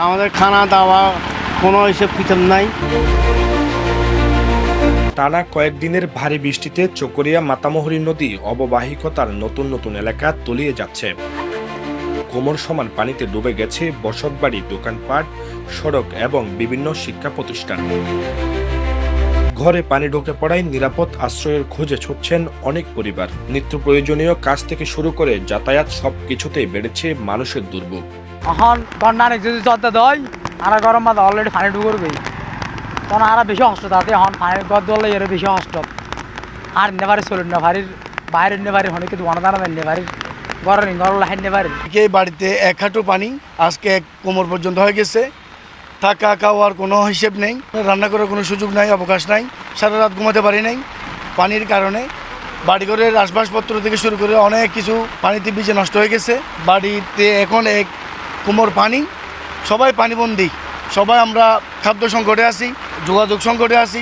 আমাদের খানা দাওয়া কোনো হিসেব কিতাব নাই। টানা কয়েকদিনের ভারী বৃষ্টিতে চকরিয়া মাতামুহুরী নদী অববাহিকার নতুন নতুন এলাকা তলিয়ে যাচ্ছে। কোমর সমান পানিতে ডুবে গেছে বসতবাড়ি, দোকানপাট, সড়ক এবং বিভিন্ন শিক্ষা প্রতিষ্ঠান। ঘরে পানি ঢুকে পড়ায় নিরাপদ আশ্রয়ের খোঁজে ছুটছেন অনেক পরিবার। নিত্য প্রয়োজনীয় কাজ থেকে শুরু করে যাতায়াত সবকিছুতেই বেড়েছে মানুষের দুর্ভোগ। এখন বন্যার যদি চলতে দেয় আর গরম মাথা অলরেডি পানি ঢুকবে তখন আর বেশি কষ্ট তাতে এখন পানির গদ দলে এর বেশি কষ্ট আর নেবারে চলুন না ভারির বাইরের নেবারি অনেকে দোকানে দাঁড়া নেবারির গরম গরম লাইন নেবারি। এই বাড়িতে এক হাঁটু পানি, আজকে এক কোমর পর্যন্ত হয়ে গেছে। থাকা খাওয়ার কোনো হিসেব নেই, রান্না করার কোনো সুযোগ নাই, অবকাশ নাই। সারা রাত ঘুমাতে পারি নাই পানির কারণে। বাড়িঘরের আসবাবপত্র থেকে শুরু করে অনেক কিছু পানিতে ভিজে নষ্ট হয়ে গেছে। বাড়িতে এখন এক কোমর পানি, সবাই পানিবন্দী। সবাই আমরা খাদ্য সংকটে আছি, যোগাযোগ সংকটে আছি,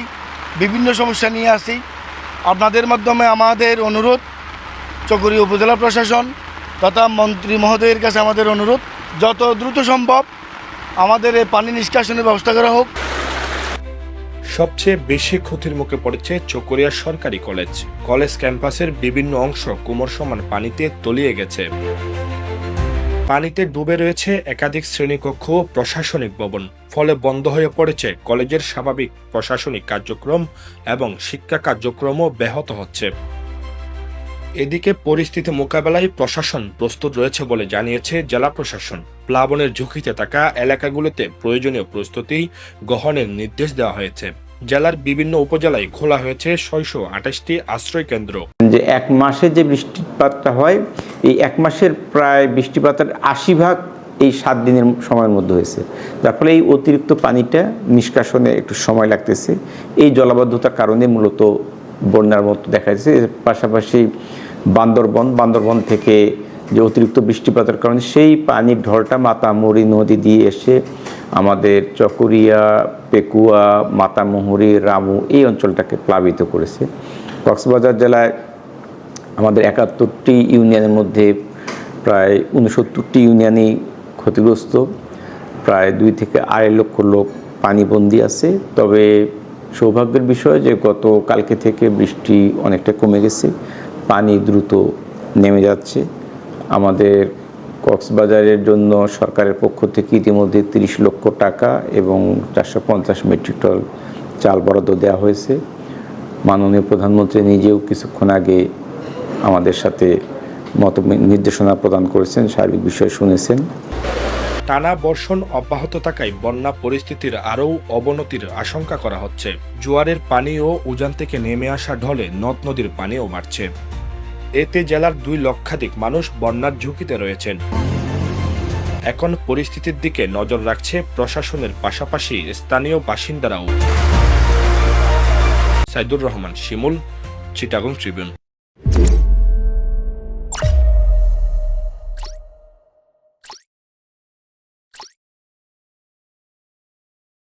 বিভিন্ন সমস্যা নিয়ে আছি। আপনাদের মাধ্যমে আমাদের অনুরোধ, চকরিয়া উপজেলা প্রশাসন তথা মন্ত্রী মহোদয়ের কাছে আমাদের অনুরোধ, যত দ্রুত সম্ভব আমাদের এই পানি নিষ্কাশনের ব্যবস্থা করা হোক। সবচেয়ে বেশি ক্ষতির মুখে পড়েছে চকরিয়া সরকারি কলেজ ক্যাম্পাসের বিভিন্ন অংশ কোমর সমান পানিতে তলিয়ে গেছে। পানিতে ডুবে রয়েছে একাধিক শ্রেণীকক্ষ ও প্রশাসনিক ভবন। ফলে বন্ধ হয়ে পড়েছে কলেজের স্বাভাবিক প্রশাসনিক কার্যক্রম এবং শিক্ষা কার্যক্রমও ব্যাহত হচ্ছে। এদিকে পরিস্থিতি মোকাবেলায় প্রশাসন প্রস্তুত রয়েছে বলে জানিয়েছে জেলা প্রশাসন। প্লাবনের ঝুঁকিতে থাকা এলাকাগুলোতে প্রয়োজনীয় প্রস্তুতি গ্রহণের নির্দেশ দেওয়া হয়েছে। জেলার বিভিন্ন উপজেলায় খোলা হয়েছে 628টি আশ্রয় কেন্দ্র। যে এক মাসে যে বৃষ্টিপাতটা হয়, এই এক মাসের প্রায় বৃষ্টিপাতের 80% এই 7 দিনের সময়ের মধ্যে হয়েছে, যার ফলে এই অতিরিক্ত পানিটা নিষ্কাশনে একটু সময় লাগতেছে। এই জলাবদ্ধতার কারণে মূলত বন্যার মতো দেখা যাচ্ছে। এর পাশাপাশি বান্দরবন থেকে যে অতিরিক্ত বৃষ্টিপাতের কারণে সেই পানির ঢলটা মাতামুহুরী নদী দিয়ে এসে আমাদের চকরিয়া, পেকুয়া, মাতামুহুরী, রামু এই অঞ্চলটাকে প্লাবিত করেছে। কক্সবাজার জেলায় আমাদের 71টি ইউনিয়নের মধ্যে প্রায় 69টি ইউনিয়নই ক্ষতিগ্রস্ত। প্রায় 2 থেকে 2.5 লক্ষ লোক পানিবন্দী আছে। তবে সৌভাগ্যের বিষয় যে কালকে থেকে বৃষ্টি অনেকটা কমে গেছে, পানি দ্রুত নেমে যাচ্ছে। আমাদের কক্সবাজারের জন্য সরকারের পক্ষ থেকে ইতিমধ্যে 30 লক্ষ টাকা এবং 450 মেট্রিক টন চাল বরাদ্দ দেওয়া হয়েছে। মাননীয় প্রধানমন্ত্রী নিজেও কিছুক্ষণ আগে আমাদের সাথে নির্দেশনা প্রদান করেছেন, সার্বিক বিষয় শুনেছেন। টানা বর্ষণ অব্যাহত থাকায় বন্যা পরিস্থিতির আরও অবনতির আশঙ্কা করা হচ্ছে। জোয়ারের পানি ও উজান থেকে নেমে আসা ঢলে নদ নদীর পানিও বাড়ছে। এতে জেলার 2 লক্ষাধিক মানুষ বন্যার ঝুঁকিতে রয়েছেন। এখন পরিস্থিতির দিকে নজর রাখছে প্রশাসনের পাশাপাশি স্থানীয় বাসিন্দারাও। সাইদুর রহমান শিমুল, চিটাগং ট্রিবিউন।